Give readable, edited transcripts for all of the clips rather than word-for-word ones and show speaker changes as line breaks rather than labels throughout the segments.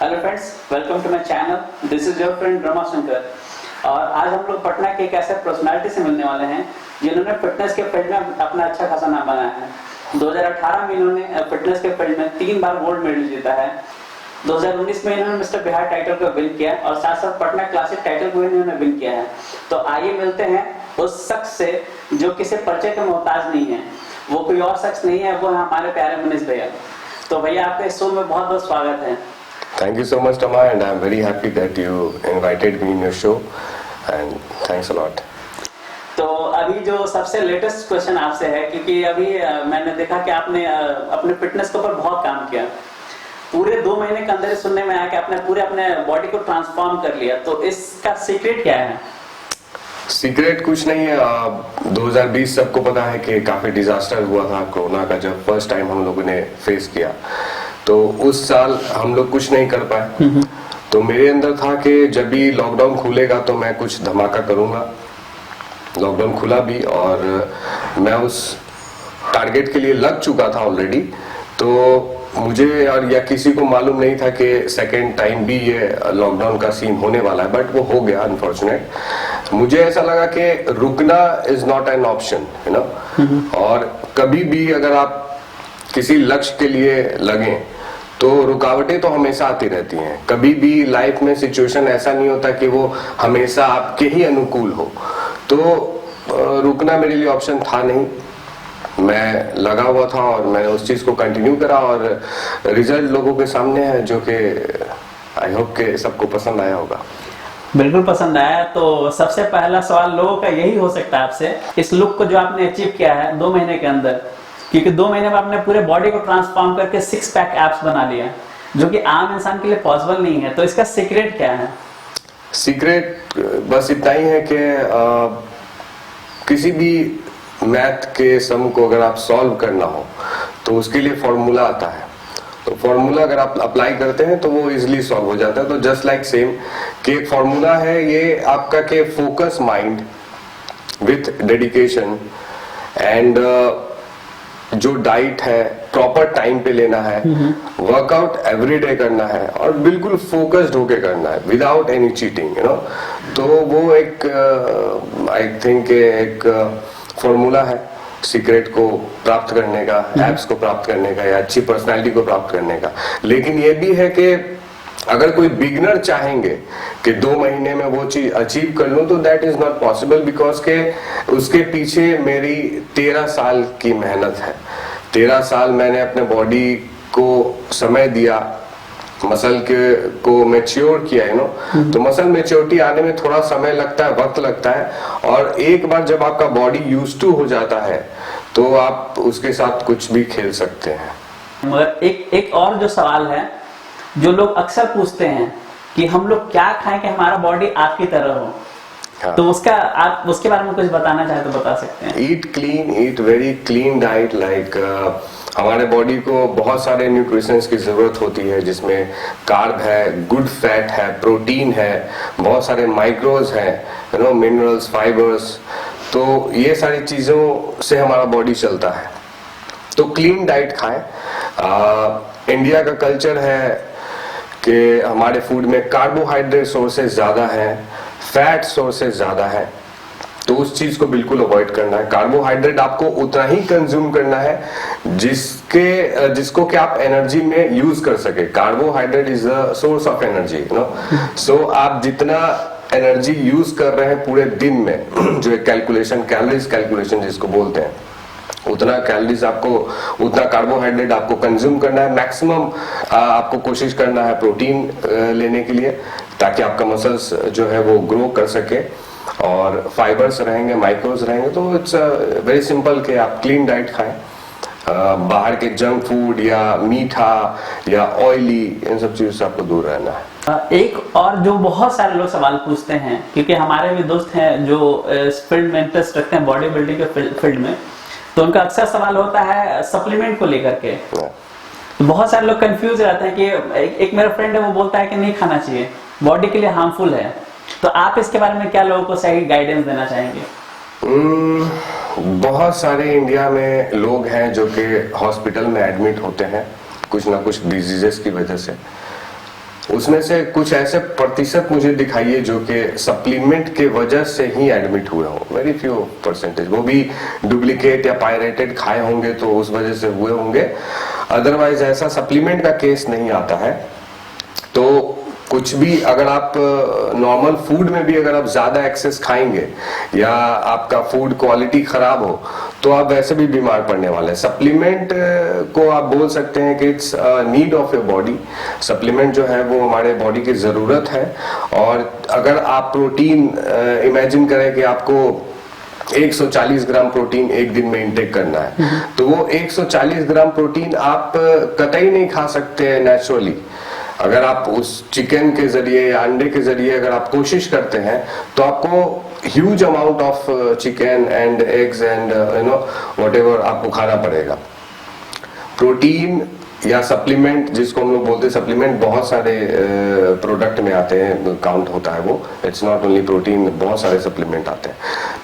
Hello friends, welcome to my channel. This is your friend Ramashankar. और आज हम लोग पटना के एक ऐसे पर्सनालिटी से मिलने वाले हैं जिन्होंने फिटनेस के फील्ड में अपना अच्छा खासा नाम बनाया है। 2018 में इन्होंने फिटनेस के फील्ड में 3 बार गोल्ड मेडल जीता है। 2019 में इन्होंने मिस्टर बिहार टाइटल को विन किया और साथ साथ पटना क्लासिक टाइटल को इन्होंने विन किया है। तो आइए मिलते हैं उस शख्स से जो किसी परिचय के मोहताज नहीं है। वो कोई और शख्स नहीं है, वो है हमारे प्यारे मनीष भैया। तो भैया आपका इस शो में बहुत बहुत स्वागत है।
Thank you so much, Tama, and I'm very happy that you invited me in your show, and thanks a lot.
तो अभी जो सबसे लेटेस्ट क्वेश्चन आपसे है, क्योंकि अभी मैंने देखा कि आपने अपने फिटनेस के ऊपर बहुत काम किया। पूरे 2 महीने के अंदर सुनने में आया कि आपने पूरे अपने बॉडी को ट्रांसफॉर्म कर लिया। तो इसका सीक्रेट क्या है?
सीक्रेट कुछ नहीं है। 2020 सबको पता है कि काफी डिजास्टर हुआ था कोरोना का, जब फर्स्ट टाइम हम लोगों ने फेस किया। तो उस साल हम लोग कुछ नहीं कर पाए। तो मेरे अंदर था कि जब भी लॉकडाउन खुलेगा तो मैं कुछ धमाका करूंगा। लॉकडाउन खुला भी और मैं उस टारगेट के लिए लग चुका था ऑलरेडी। तो मुझे और या किसी को मालूम नहीं था कि सेकेंड टाइम भी ये लॉकडाउन का सीन होने वाला है, बट वो हो गया अनफॉर्चुनेट। मुझे ऐसा लगा कि रुकना is not an option, you know. और कभी भी अगर आप किसी लक्ष्य के लिए लगें तो रुकावटें तो हमेशा आती रहती हैं। कभी भी लाइफ में सिचुएशन ऐसा नहीं होता कि वो हमेशा आपके ही अनुकूल हो। तो रुकना मेरे लिए ऑप्शन था नहीं। मैं लगा हुआ था और मैंने उस चीज को कंटिन्यू करा और रिजल्ट लोगों के सामने है, जो कि आई होप के सबको पसंद आया होगा।
बिल्कुल पसंद आया। तो सबसे पहला सवाल लोगों का यही हो सकता है आपसे, इस लुक को जो आपने अचीव किया है 2 महीने के अंदर, क्योंकि 2 महीने में आपने पूरे बॉडी को ट्रांसफॉर्म करके 6 पैक एब्स बना लिया, जो कि आम इंसान के लिए पॉसिबल नहीं है। तो इसका सीक्रेट क्या है?
सीक्रेट बस इतना ही है कि किसी भी मैथ के सम को अगर आप सॉल्व करना हो तो उसके लिए फॉर्मूला आता है। तो फॉर्मूला अगर आप अप्लाई करते हैं तो वो इजीली सॉल्व हो जाता है। तो जस्ट लाइक सेम कि एक फॉर्मूला है ये आपका के focus mind with dedication and जो डाइट है प्रॉपर टाइम पे लेना है, वर्कआउट एवरीडे करना है और बिल्कुल फोकस्ड होके करना है without any cheating, you know. तो वो एक आई थिंक एक फॉर्मूला है सीक्रेट को प्राप्त करने का, एब्स को प्राप्त करने का या अच्छी पर्सनालिटी को प्राप्त करने का। लेकिन ये भी है कि अगर कोई बिगनर चाहेंगे कि 2 महीने में वो चीज अचीव कर लूं तो that is not possible, because के उसके पीछे मेरी 13 साल की मेहनत है। 13 साल मैंने अपने बॉडी को समय दिया, मसल के को मैच्योर किया है, नो। तो मसल मैच्योरिटी आने में थोड़ा समय लगता है, वक्त लगता है। और एक बार जब आपका बॉडी यूज्ड टू हो जाता है तो आप उसके साथ कुछ भी खेल सकते हैं।
मगर एक और जो सवाल है जो लोग अक्सर पूछते हैं कि हम लोग क्या खाएं कि हमारा बॉडी आपकी तरह हो।
हाँ।
तो उसका आप उसके बारे में कुछ बताना चाहे तो बता सकते हैं।
Eat clean, eat very clean diet. Like हमारे बॉडी को बहुत सारे न्यूट्रिशंस की जरूरत होती है, जिसमें कार्ब है, गुड फैट है, प्रोटीन है, बहुत सारे माइक्रोज हैं, यू नो, मिनरल्स, फाइबर्स। तो ये सारी चीजों से हमारा बॉडी चलता है। तो क्लीन डाइट खाएं। इंडिया का कल्चर है कि हमारे फूड में कार्बोहाइड्रेट सोर्सेज ज्यादा हैं, फैट सोर्सेज ज्यादा है। तो उस चीज को बिल्कुल अवॉइड करना है। कार्बोहाइड्रेट आपको उतना ही कंज्यूम करना है जिसको कि आप एनर्जी में यूज कर सके। Carbohydrate is the source of energy, you know. So आप जितना एनर्जी यूज कर रहे हैं पूरे दिन में, जो एक कैलकुलेशन, कैलोरीज कैलकुलेशन जिसको बोलते हैं, उतना कैलोरीज आपको, उतना कार्बोहाइड्रेट आपको कंज्यूम करना है। मैक्सिमम आपको कोशिश करना है प्रोटीन लेने के लिए, ताकि आपका मसल्स जो है वो ग्रो कर सके और फाइबर्स रहेंगे, माइक्रोज रहेंगे। तो इट्स वेरी सिंपल कि आप क्लीन डाइट खाएं। बाहर के जंक फूड या मीठा या ऑयली, इन सब चीजों से आपको दूर रहना है।
एक और जो बहुत सारे लोग सवाल पूछते हैं, क्योंकि हमारे भी दोस्त हैं जो इस फील्ड में इंटरेस्ट रखते हैं, बॉडी बिल्डिंग के फील्ड में, तो उनका अक्सर सवाल होता है सप्लीमेंट को लेकर के। तो बहुत सारे लोग कंफ्यूज रहते हैं कि एक मेरा फ्रेंड है, वो बोलता है कि नहीं खाना चाहिए, बॉडी के लिए हार्मफुल है। तो आप इसके बारे में क्या लोगों को सही गाइडेंस देना चाहेंगे?
बहुत सारे इंडिया में लोग हैं जो कि हॉस्पिटल में एडमिट होते हैं कुछ ना कुछ डिजीजेस की वजह से। उसमें से कुछ ऐसे प्रतिशत मुझे दिखाइए जो कि सप्लीमेंट के वजह से ही एडमिट हुए हों, वेरी फ्यू परसेंटेज, वो भी डुप्लीकेट या पायरेटेड खाए होंगे तो उस वजह से हुए होंगे, अदरवाइज ऐसा सप्लीमेंट का केस नहीं आता है। तो कुछ भी अगर आप नॉर्मल फूड में भी अगर आप ज्यादा एक्सेस खाएंगे या आपका फूड क्वालिटी खराब हो तो आप वैसे भी बीमार पड़ने वाले हैं। सप्लीमेंट को आप बोल सकते हैं कि it's need of your body. Supplement जो है वो हमारे बॉडी की जरूरत है। और अगर आप प्रोटीन इमेजिन करें कि आपको 140 ग्राम प्रोटीन एक दिन में इंटेक करना है, तो वो 140 ग्राम प्रोटीन आप कतई नहीं खा सकते नेचुरली। अगर आप उस चिकन के जरिए या अंडे के जरिए अगर आप कोशिश करते हैं तो आपको huge amount of chicken and eggs and whatever आपको खाना पड़ेगा। प्रोटीन या सप्लीमेंट जिसको हम लोग बोलते हैं, सप्लीमेंट बहुत सारे प्रोडक्ट में आते हैं, काउंट होता है वो, इट्स नॉट ओनली प्रोटीन, बहुत सारे सप्लीमेंट आते हैं।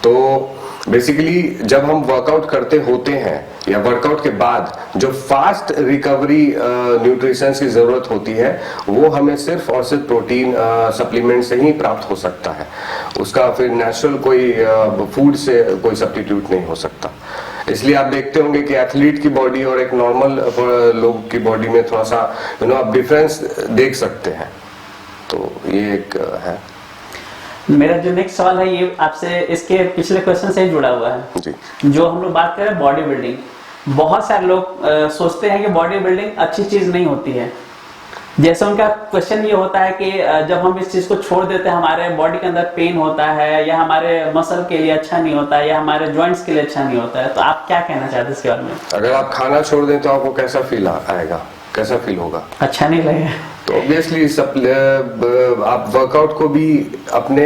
तो बेसिकली जब हम वर्कआउट करते होते हैं या वर्कआउट के बाद जो फास्ट रिकवरी न्यूट्रिशंस की जरूरत होती है वो हमें सिर्फ और सिर्फ प्रोटीन सप्लीमेंट से ही प्राप्त हो सकता है। उसका फिर नेचुरल कोई फूड से कोई सब्स्टिट्यूट नहीं हो सकता। इसलिए आप देखते होंगे कि एथलीट की बॉडी और एक नॉर्मल लोग की बॉडी में थोड़ा सा आप डिफरेंस देख सकते हैं। तो ये एक है।
मेरा जो नेक्स्ट सवाल है ये आपसे इसके पिछले क्वेश्चन से ही जुड़ा हुआ है
जी।
जो हम लोग बात करें बॉडी बिल्डिंग, बहुत सारे लोग सोचते हैं कि बॉडी बिल्डिंग अच्छी चीज नहीं होती है। जैसे उनका क्वेश्चन ये होता है कि जब हम इस चीज को छोड़ देते हैं हमारे बॉडी के अंदर पेन होता है या हमारे मसल के लिए अच्छा नहीं होता है या हमारे जॉइंट्स के लिए अच्छा नहीं होता है। तो आप क्या कहना चाहते हैं इसके बारे में?
अगर आप खाना छोड़ दें तो आपको कैसा फील आएगा, कैसा फील होगा?
अच्छा नहीं लगेगा। तो
ऑब्वियसली आप वर्कआउट को भी अपने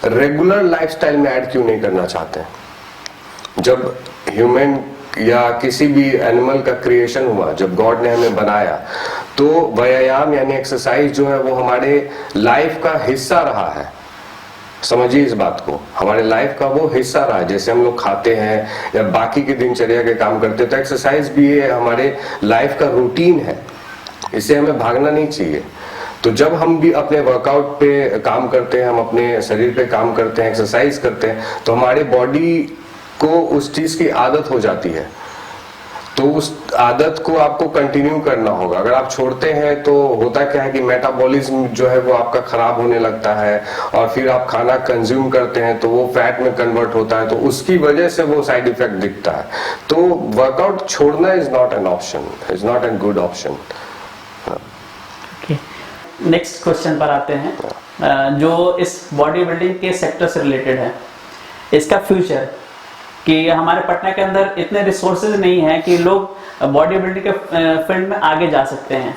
रेगुलर लाइफस्टाइल में ऐड क्यों नहीं करना चाहते? जब ह्यूमन या किसी भी एनिमल का क्रिएशन हुआ, जब गॉड ने हमें बनाया, तो व्यायाम यानी एक्सरसाइज जो है वो हमारे लाइफ का हिस्सा रहा है। समझिए इस बात को, हमारे लाइफ का वो हिस्सा रहा है। जैसे हम लोग खाते हैं या बाकी की दिनचर्या के काम करते हैं तो एक्सरसाइज भी ये हमारे लाइफ का रूटीन है, इसे हमें भागना नहीं चाहिए। तो जब हम भी अपने वर्कआउट पे काम करते हैं, हम अपने शरीर पे काम करते हैं, एक्सरसाइज करते हैं, तो हमारी बॉडी को उस चीज की आदत हो जाती है। तो उस आदत को आपको कंटिन्यू करना होगा। अगर आप छोड़ते हैं तो होता क्या है कि मेटाबॉलिज्म जो है वो आपका खराब होने लगता है और फिर आप खाना कंज्यूम करते हैं तो वो फैट में कन्वर्ट होता है, तो उसकी वजह से वो साइड इफेक्ट दिखता है। तो वर्कआउट छोड़ना is not an option, is not an good option.
Next question पर आते हैं जो इस बॉडी बिल्डिंग के सेक्टर से रिलेटेड है, इसका फ्यूचर, कि हमारे पटना के अंदर इतने रिसोर्सेज नहीं है कि लोग बॉडी बिल्डिंग के फील्ड में आगे जा सकते हैं।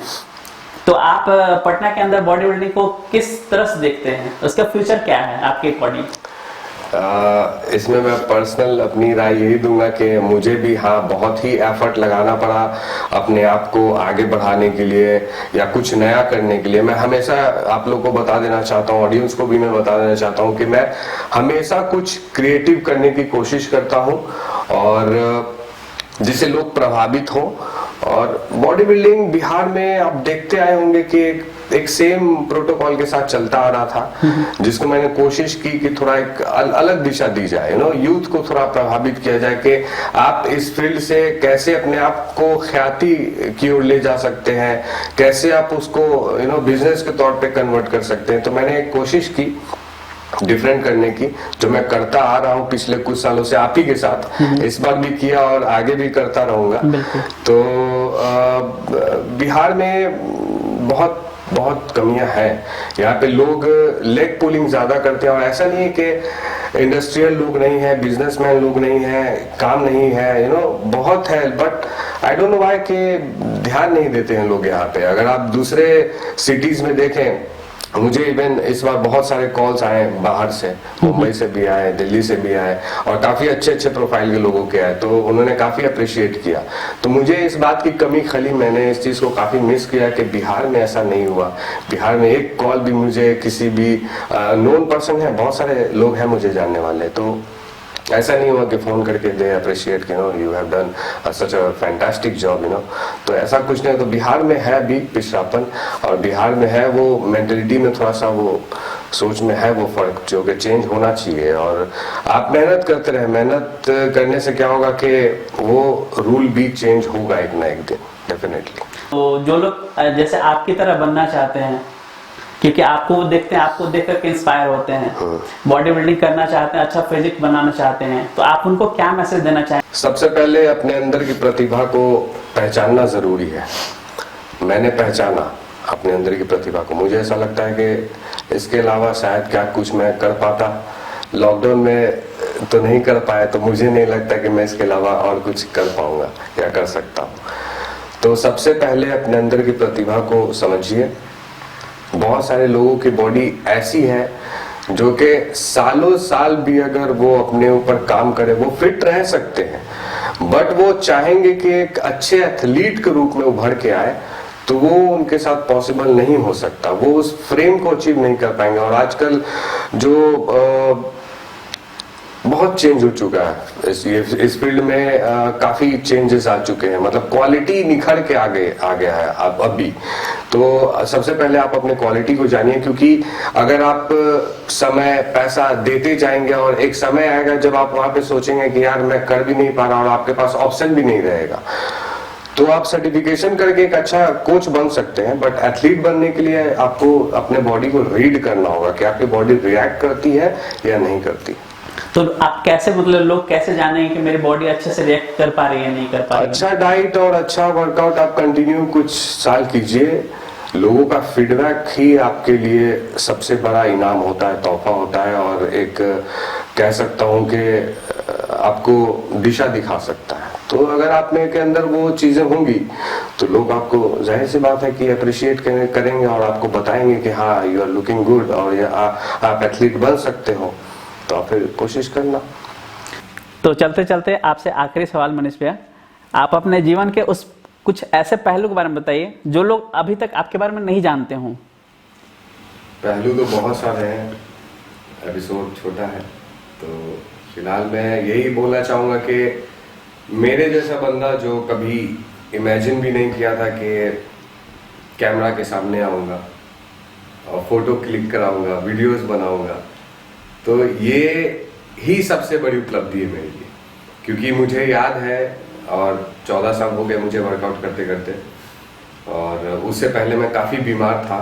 तो आप पटना के अंदर बॉडी बिल्डिंग को किस तरह से देखते हैं, उसका फ्यूचर क्या है आपके अकॉर्डिंग?
इसमें मैं पर्सनल अपनी राय यही दूंगा कि मुझे भी बहुत ही एफर्ट लगाना पड़ा अपने आप को आगे बढ़ाने के लिए या कुछ नया करने के लिए। मैं हमेशा आप लोग को बता देना चाहता हूँ, ऑडियंस को भी मैं बता देना चाहता हूँ कि मैं हमेशा कुछ क्रिएटिव करने की कोशिश करता हूँ और जिससे लोग प्रभावित हों। और बॉडी बिल्डिंग बिहार में आप देखते आए होंगे कि एक सेम प्रोटोकॉल के साथ चलता आ रहा था, जिसको मैंने कोशिश की कि थोड़ा एक अलग दिशा दी जाए, यूथ को थोड़ा प्रभावित किया जाए कि आप इस फील्ड से कैसे अपने आप को ख्याति की ओर ले जा सकते हैं, कैसे आप उसको बिजनेस के तौर पे कन्वर्ट कर सकते हैं। तो मैंने एक कोशिश की डिफरेंट करने की, जो मैं करता आ रहा हूँ पिछले कुछ सालों से आप ही के साथ, इस बार भी किया और आगे भी करता रहूंगा। तो बिहार में बहुत कमियां हैं। यहाँ पे लोग लेग पुलिंग ज्यादा करते हैं और ऐसा नहीं है कि इंडस्ट्रियल लोग नहीं है, बिजनेसमैन लोग नहीं है, काम नहीं है, बहुत है, but I don't know why कि ध्यान नहीं देते हैं लोग यहाँ पे। अगर आप दूसरे सिटीज में देखें, मुझे इवन इस बार बहुत सारे कॉल्स आए बाहर से, मुंबई से भी आए, दिल्ली से भी आए और काफी अच्छे प्रोफाइल के लोगों के आए, तो उन्होंने काफी अप्रिशिएट किया। तो मुझे इस बात की कमी खली, मैंने इस चीज को काफी मिस किया कि बिहार में ऐसा नहीं हुआ। बिहार में एक कॉल भी मुझे किसी भी नोन पर्सन है, बहुत सारे लोग हैं मुझे जानने वाले, तो ऐसा नहीं हुआ कि फोन करके दे अप्रिशिएट कि no you have done such a fantastic job, you know. तो ऐसा कुछ नहीं। तो बिहार में है भी पिछड़ापन, और बिहार में है वो मेंटेलिटी में थोड़ा सा वो सोच में है वो फर्क जो कि चेंज होना चाहिए। और आप मेहनत करते रहे, मेहनत करने से क्या होगा कि वो रूल भी चेंज होगा एक ना एक दिन, डेफिनेटली।
तो जो लोग जैसे आपकी तरह बनना चाहते हैं, क्योंकि आपको वो देखते हैं, आपको देख करके इंस्पायर होते हैं, बॉडी बिल्डिंग करना चाहते हैं, अच्छा फिजिक बनाना चाहते हैं, तो आप उनको क्या मैसेज देना चाहेंगे?
सबसे पहले अपने अंदर की प्रतिभा को पहचानना जरूरी है। मैंने पहचाना अपने अंदर की प्रतिभा को। मुझे ऐसा लगता है कि इसके अलावा शायद क्या कुछ मैं कर पाता। लॉकडाउन में तो नहीं कर पाया, तो मुझे नहीं लगता कि मैं इसके अलावा और कुछ कर पाऊंगा या कर सकता हूँ। तो सबसे पहले अपने अंदर की प्रतिभा को समझिए। बहुत सारे लोगों की बॉडी ऐसी है जो कि सालों साल भी अगर वो अपने ऊपर काम करे वो फिट रह सकते हैं, बट वो चाहेंगे कि एक अच्छे एथलीट के रूप में उभर के आए, तो वो उनके साथ पॉसिबल नहीं हो सकता। वो उस फ्रेम को अचीव नहीं कर पाएंगे। और आजकल जो बहुत चेंज हो चुका है इस फील्ड में, काफी चेंजेस आ चुके हैं। मतलब क्वालिटी निखर के आ गया है अब अभी। तो सबसे पहले आप अपने क्वालिटी को जानिए, क्योंकि अगर आप समय पैसा देते जाएंगे और एक समय आएगा जब आप वहां पे सोचेंगे कि यार मैं कर भी नहीं पा रहा और आपके पास ऑप्शन भी नहीं रहेगा, तो आप सर्टिफिकेशन करके एक अच्छा कोच बन सकते हैं, बट एथलीट बनने के लिए आपको अपने बॉडी को रीड करना होगा कि आपकी बॉडी रिएक्ट करती है या नहीं करती।
तो आप कैसे, मतलब लोग कैसे जानेंगे कि मेरी बॉडी अच्छे से रिएक्ट कर पा रही है, नहीं कर पा रही है?
अच्छा डाइट और अच्छा वर्कआउट आप कंटिन्यू कुछ साल कीजिए। लोगों का फीडबैक ही आपके लिए सबसे बड़ा इनाम होता है, तोहफा होता है, और एक कह सकता हूं कि आपको दिशा दिखा सकता है। तो अगर आप में के अंदर वो चीजें होंगी तो लोग आपको, जाहिर सी बात है कि अप्रिशिएट करेंगे और आपको बताएंगे कि हाँ यू आर लुकिंग गुड और आप एथलीट बन सकते हो। तो आप फिर कोशिश करना।
तो चलते चलते आपसे आखिरी सवाल मनीष भैया, आप अपने जीवन के उस कुछ ऐसे पहलू के बारे में बताइए जो लोग अभी तक आपके बारे में नहीं जानते हों।
पहलू तो बहुत सारे हैं, एपिसोड छोटा है, तो फिलहाल मैं यही बोलना चाहूंगा कि मेरे जैसा बंदा जो कभी इमेजिन भी नहीं किया था कि कैमरा के सामने आऊंगा और फोटो क्लिक कराऊंगा, वीडियोस बनाऊंगा, तो ये ही सबसे बड़ी उपलब्धि है मेरे लिए। क्योंकि मुझे याद है, और 14 साल हो गए मुझे वर्कआउट करते करते, और उससे पहले मैं काफ़ी बीमार था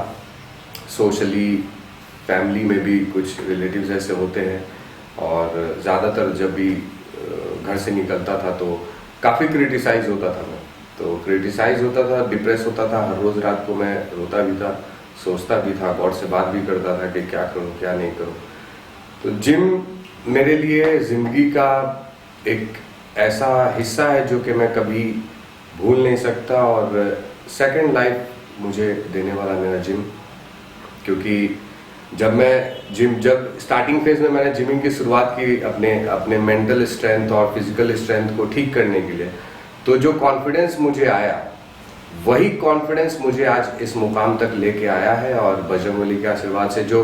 सोशली, फैमिली में भी कुछ रिलेटिव्स ऐसे होते हैं, और ज़्यादातर जब भी घर से निकलता था तो काफ़ी क्रिटिसाइज होता था मैं। तो क्रिटिसाइज होता था, डिप्रेस होता था, हर रोज़ रात को मैं रोता भी था, सोचता भी था, गॉड से बात भी करता था कि क्या करूं क्या नहीं करूं। तो जिम मेरे लिए ज़िंदगी का एक ऐसा हिस्सा है जो कि मैं कभी भूल नहीं सकता, और सेकंड लाइफ मुझे देने वाला मेरा जिम। क्योंकि जब स्टार्टिंग फेज में मैंने जिमिंग की शुरुआत की अपने मेंटल स्ट्रेंथ और फिजिकल स्ट्रेंथ को ठीक करने के लिए, तो जो कॉन्फिडेंस मुझे आया, वही कॉन्फिडेंस मुझे आज इस मुकाम तक लेके आया है। और बजरंगबली के आशीर्वाद से जो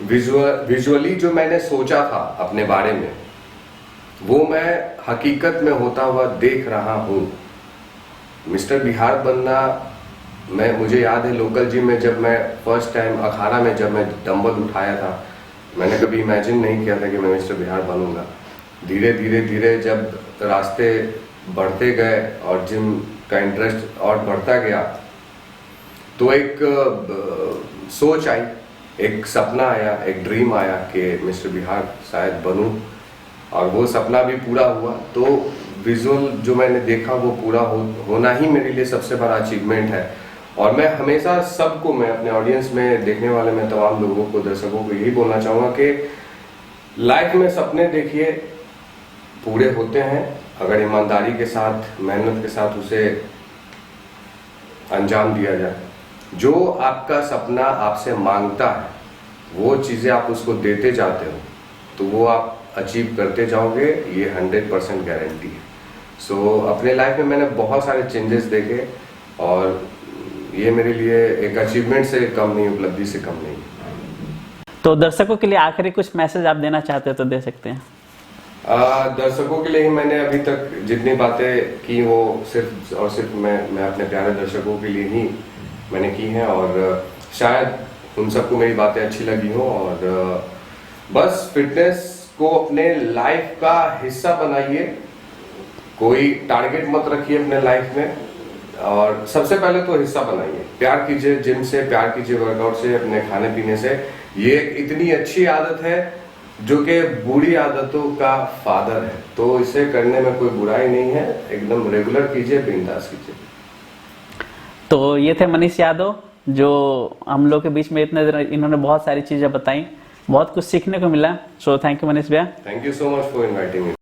विजुअली जो मैंने सोचा था अपने बारे में, वो मैं हकीकत में होता हुआ देख रहा हूँ। मिस्टर बिहार बनना, मुझे याद है लोकल जिम में जब मैं फर्स्ट टाइम अखाड़ा में जब मैं डंबल उठाया था, मैंने कभी इमेजिन नहीं किया था कि मैं मिस्टर बिहार बनूंगा। धीरे धीरे धीरे जब रास्ते बढ़ते गए और जिम का इंटरेस्ट और बढ़ता गया, तो एक सोच आई, एक सपना आया, एक ड्रीम आया कि मिस्टर बिहार शायद बनूं, और वो सपना भी पूरा हुआ। तो विजुअल जो मैंने देखा वो पूरा होना ही मेरे लिए सबसे बड़ा अचीवमेंट है। और मैं हमेशा सबको, मैं अपने ऑडियंस में देखने वाले मैं तमाम लोगों को, दर्शकों को यही बोलना चाहूँगा कि लाइफ में सपने देखिए, पूरे होते हैं अगर ईमानदारी के साथ, मेहनत के साथ उसे अंजाम दिया जाए। जो आपका सपना आपसे मांगता है वो चीज़ें आप उसको देते जाते हो, तो वो आप अचीव करते जाओगे, ये 100% गारंटी है। सो अपने लाइफ में मैंने बहुत सारे चेंजेस देखे, और ये मेरे लिए एक अचीवमेंट से कम नहीं, उपलब्धि से कम नहीं।
तो दर्शकों के लिए आखिरी कुछ मैसेज आप देना चाहते हो तो दे सकते हैं।
दर्शकों के लिए ही मैंने अभी तक जितनी बातें की वो सिर्फ और सिर्फ मैं अपने प्यारे दर्शकों के लिए ही मैंने की हैं, और शायद उन सबको मेरी बातें अच्छी लगी हो। और बस फिटनेस को अपने लाइफ का हिस्सा बनाइए, कोई टारगेट मत रखिए अपने लाइफ में, और सबसे पहले तो हिस्सा बनाइए। प्यार कीजिए जिम से, प्यार कीजिए वर्कआउट से, अपने खाने पीने से। ये एक इतनी अच्छी आदत है जो कि बुरी आदतों का फादर है, तो इसे करने में कोई बुराई नहीं है। एकदम रेगुलर कीजिए, बिंदास कीजिए।
तो ये थे मनीष यादव, जो हम लोग के बीच में इन्होंने बहुत सारी चीजें बताई, बहुत कुछ सीखने को मिला। सो थैंक यू मनीष भैया।
Thank you so much for inviting me.